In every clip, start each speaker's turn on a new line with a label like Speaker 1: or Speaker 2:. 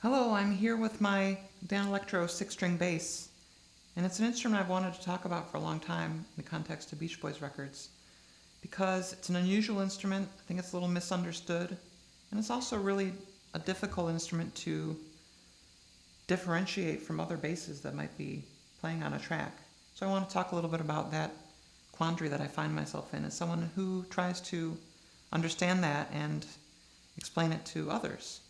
Speaker 1: Hello, I'm here with my Danelectro 6-string bass, and it's an instrument I've wanted to talk about for a long time in the context of Beach Boys records, because it's an unusual instrument. I think it's a little misunderstood, and it's also really a difficult instrument to differentiate from other basses that might be playing on a track. So I want to talk a little bit about that quandary that I find myself in as someone who tries to understand that and explain it to others.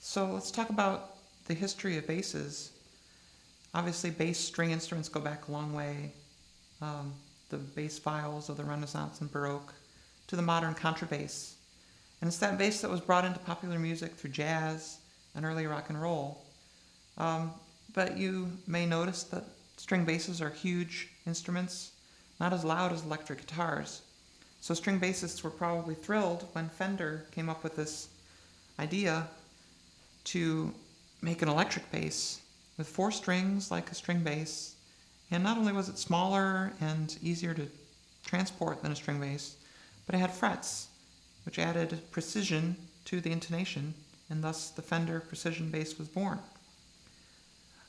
Speaker 1: So let's talk about the history of basses. Obviously, bass string instruments go back a long way. The bass files of the Renaissance and Baroque to the modern contrabass. And it's that bass that was brought into popular music through jazz and early rock and roll. But you may notice that string basses are huge instruments, not as loud as electric guitars. So string bassists were probably thrilled when Fender came up with this idea to make an electric bass with 4 strings like a string bass. And not only was it smaller and easier to transport than a string bass, but it had frets, which added precision to the intonation, and thus the Fender precision bass was born.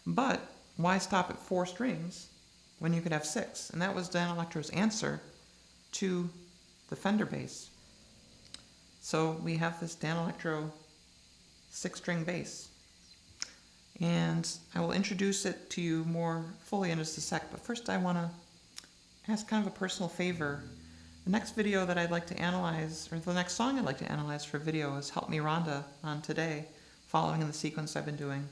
Speaker 1: But why stop at 4 strings when you could have 6? And that was Danelectro's answer to the Fender bass. So we have this Danelectro 6-string bass, and I will introduce it to you more fully in just a sec, but first I want to ask kind of a personal favor. The next video that I'd like to analyze, or the next song I'd like to analyze for video, is Help Me Rhonda on Today, following in the sequence I've been doing.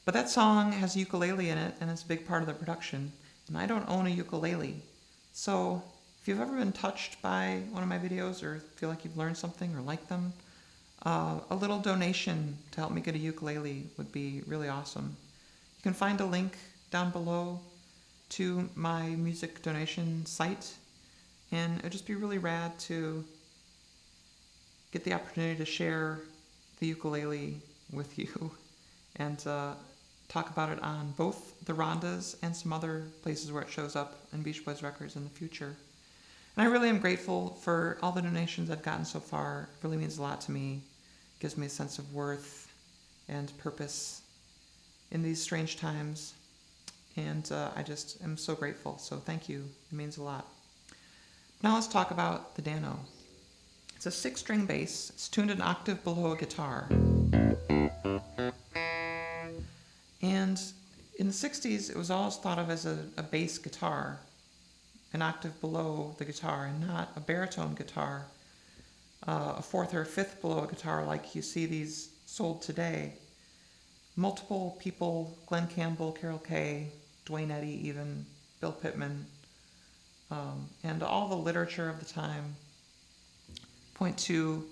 Speaker 1: But that song has a ukulele in it, and it's a big part of the production, and I don't own a ukulele. So if you've ever been touched by one of my videos, or feel like you've learned something or like them, a little donation to help me get a ukulele would be really awesome. You can find a link down below to my music donation site, and it would just be really rad to get the opportunity to share the ukulele with you and talk about it on both the Rhondas and some other places where it shows up in Beach Boys records in the future. And I really am grateful for all the donations I've gotten so far. It really means a lot to me. It gives me a sense of worth and purpose in these strange times. And I just am so grateful. So thank you. It means a lot. Now let's talk about the Dano. It's a 6-string bass. It's tuned an octave below a guitar. And in the 60s, it was always thought of as a bass guitar, an octave below the guitar, and not a baritone guitar, a 4th or 5th below a guitar like you see these sold today. Multiple people, Glenn Campbell, Carol Kay, Duane Eddy even, Bill Pittman, and all the literature of the time point to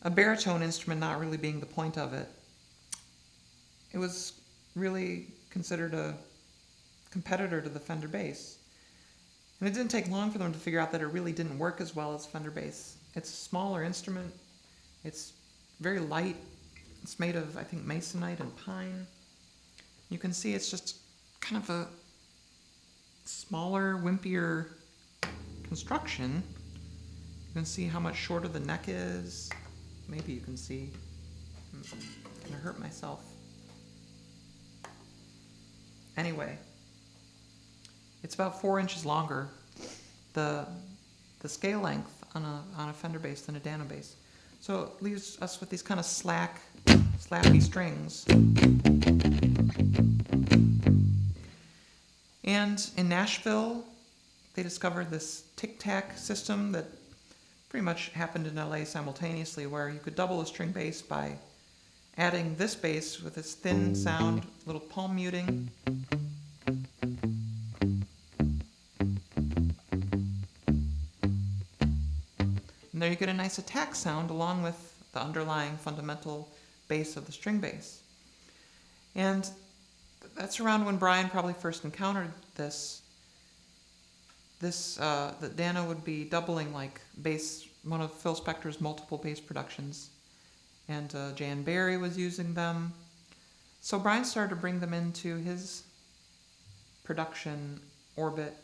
Speaker 1: a baritone instrument not really being the point of it. It was really considered a competitor to the Fender bass. And it didn't take long for them to figure out that it really didn't work as well as Fender bass. It's a smaller instrument. It's very light. It's made of, I think, masonite and pine. You can see it's just kind of a smaller, wimpier construction. You can see how much shorter the neck is. Maybe you can see. I'm gonna hurt myself. Anyway, it's about 4 inches longer, the scale length on a Fender bass than a Dano bass. So it leaves us with these kind of slappy strings. And in Nashville, they discovered this Tic Tac system that pretty much happened in LA simultaneously, where you could double a string bass by adding this bass with its thin sound, little palm muting. And there you get a nice attack sound along with the underlying fundamental bass of the string bass. And that's around when Brian probably first encountered this. The Dano would be doubling like bass, one of Phil Spector's multiple bass productions. And Jan Barry was using them. So Brian started to bring them into his production orbit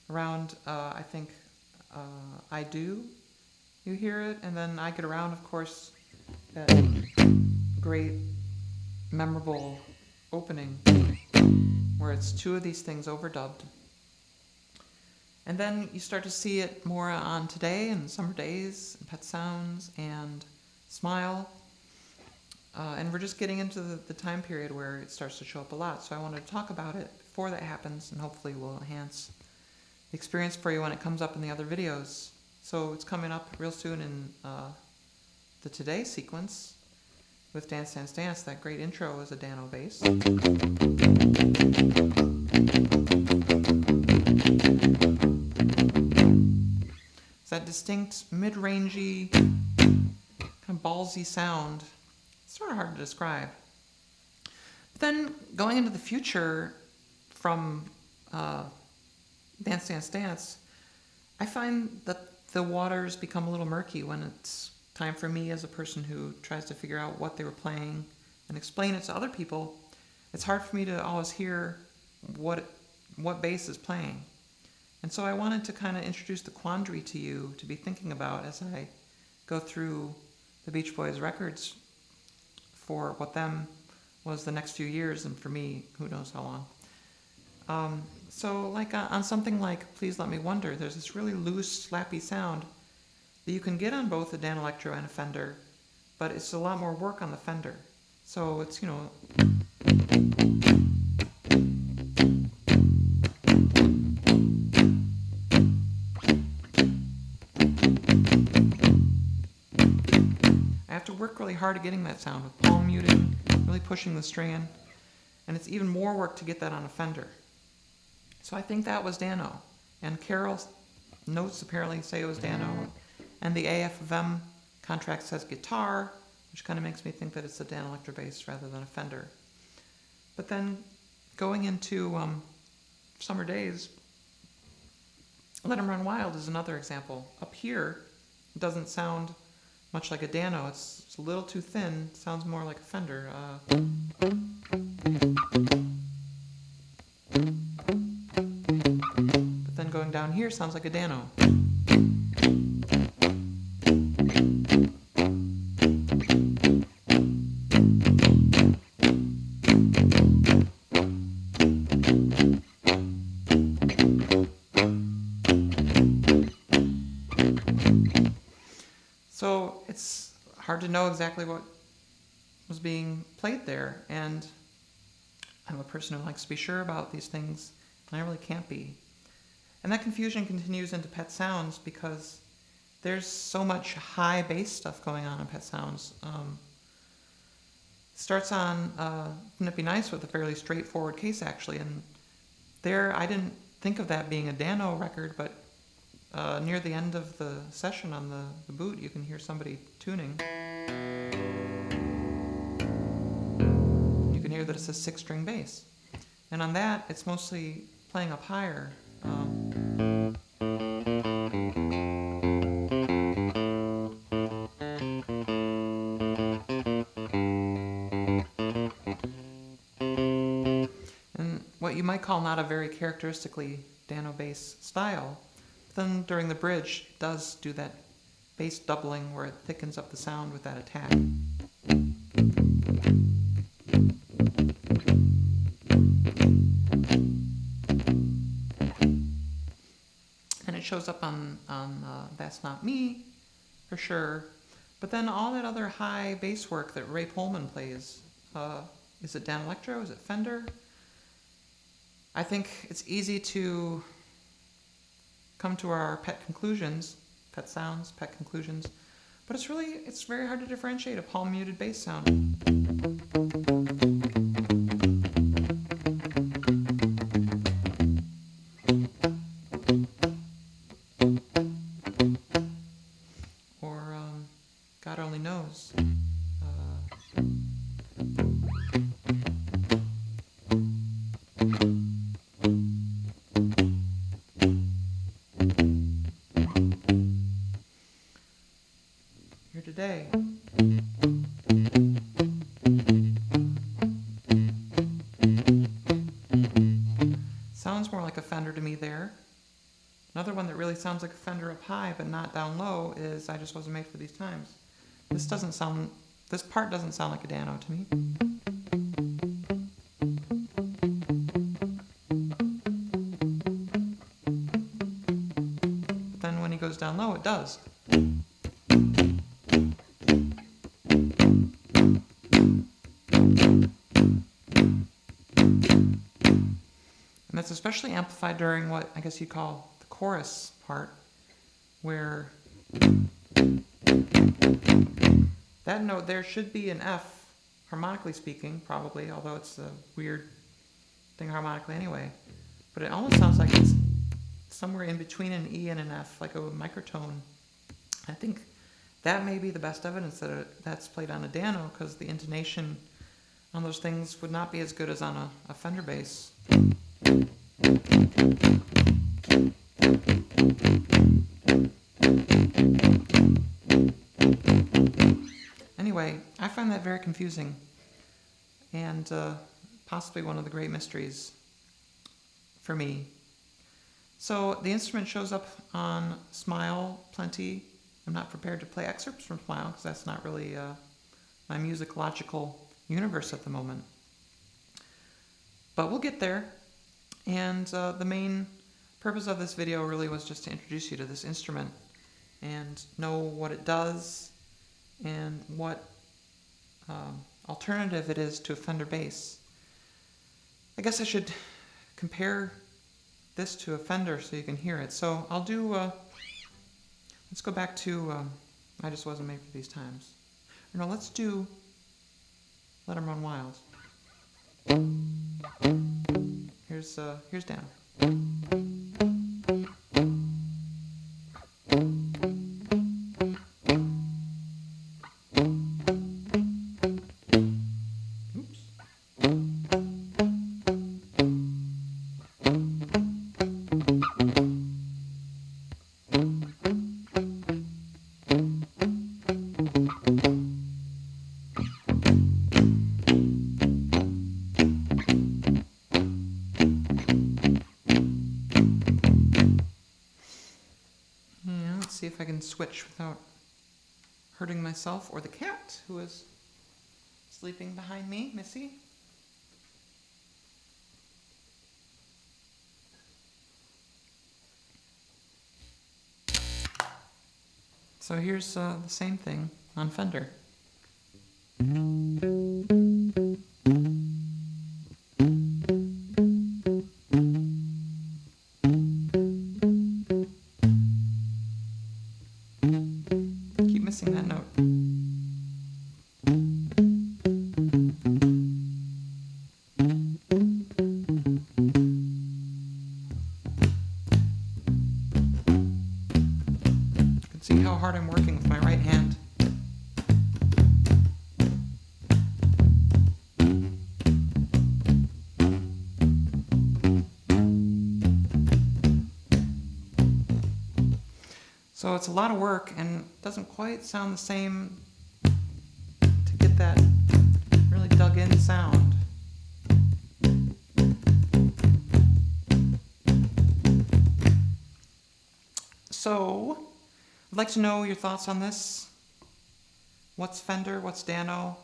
Speaker 1: around, I think, I Do. You hear it, and then I Get Around, of course, that great memorable opening where it's two of these things overdubbed. And then you start to see it more on Today and Summer Days, and Pet Sounds, and Smile. And we're just getting into the time period where it starts to show up a lot. So I wanted to talk about it before that happens, and hopefully will enhance the experience for you when it comes up in the other videos. So it's coming up real soon in the Today sequence with Dance Dance Dance. That great intro is a Dano bass. It's that distinct mid-rangey, kind of ballsy sound. It's sort of hard to describe. But then going into the future from Dance Dance Dance, I find that the waters become a little murky when it's time for me as a person who tries to figure out what they were playing and explain it to other people. It's hard for me to always hear what bass is playing. And so I wanted to kind of introduce the quandary to you to be thinking about as I go through the Beach Boys records for what them was the next few years, and for me, who knows how long. So like on something like Please Let Me Wonder, there's this really loose, slappy sound that you can get on both a Danelectro and a Fender, but it's a lot more work on the Fender. So it's, you know, I have to work really hard at getting that sound with palm muting, really pushing the string in, and it's even more work to get that on a Fender. So I think that was Dano, and Carol's notes apparently say it was Dano, and the AF of M contract says guitar, which kind of makes me think that it's a Danelectro bass rather than a Fender. But then going into Summer Days, Let 'Em Run Wild is another example. Up here, it doesn't sound much like a Dano. It's a little too thin. It sounds more like a Fender. But then going down here sounds like a Dano. So it's hard to know exactly what was being played there, and I'm a person who likes to be sure about these things, and I really can't be. And that confusion continues into Pet Sounds because there's so much high bass stuff going on in Pet Sounds. Starts on Wouldn't It Be Nice with a fairly straightforward case, actually, and there I didn't think of that being a Dano record, but near the end of the session on the boot, you can hear somebody tuning. You can hear that it's a 6-string bass. And on that, it's mostly playing up higher. And what you might call not a very characteristically Dano bass style. Then during the bridge, it does do that bass doubling where it thickens up the sound with that attack. And it shows up on That's Not Me, for sure. But then all that other high bass work that Ray Pullman plays, is it Danelectro? Is it Fender? I think it's easy to come to our pet conclusions, pet sounds, pet conclusions, but it's very hard to differentiate a palm muted bass sound. Or God only knows. Today. Sounds more like a Fender to me there. Another one that really sounds like a Fender up high but not down low is I Just Wasn't Made for These Times. This doesn't sound This part doesn't sound like a Dano to me. But then when he goes down low, it does. And that's especially amplified during what I guess you'd call the chorus part, where that note there should be an F, harmonically speaking, probably, although it's a weird thing harmonically anyway. But it almost sounds like it's somewhere in between an E and an F, like a microtone. I think that may be the best evidence that that's played on a Dano, because the intonation on those things would not be as good as on a Fender bass. Anyway, I find that very confusing, and possibly one of the great mysteries for me. So the instrument shows up on Smile plenty. I'm not prepared to play excerpts from Smile because that's not really my musicological universe at the moment. But we'll get there. And the main purpose of this video really was just to introduce you to this instrument and know what it does and what alternative it is to a Fender bass. I guess I should compare this to a Fender so you can hear it. So I'll do, let's go back to I Just Wasn't Made for These Times. Or no, let's do Let 'Em Run Wild. Here's Dano. See if I can switch without hurting myself or the cat who is sleeping behind me, Missy. So here's the same thing on Fender. Keep missing that note. You can see how hard I'm working with my right hand. So it's a lot of work and doesn't quite sound the same to get that really dug in sound. So I'd like to know your thoughts on this. What's Fender? What's Dano?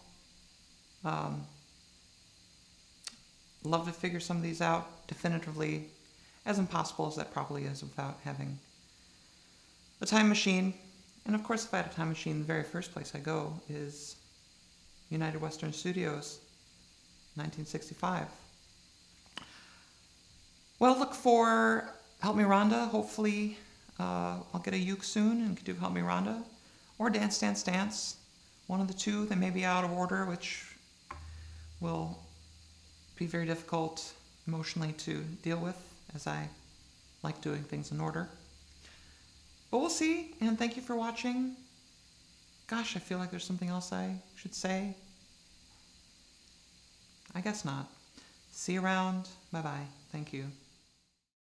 Speaker 1: Love to figure some of these out definitively, as impossible as that probably is without having a time machine. And of course, if I had a time machine, the very first place I go is United Western Studios, 1965. Well, look for Help Me Rhonda. Hopefully I'll get a uke soon and can do Help Me Rhonda, or Dance Dance Dance. One of the two. They may be out of order, which will be very difficult emotionally to deal with, as I like doing things in order. But we'll see, and thank you for watching. Gosh, I feel like there's something else I should say. I guess not. See you around. Bye-bye. Thank you.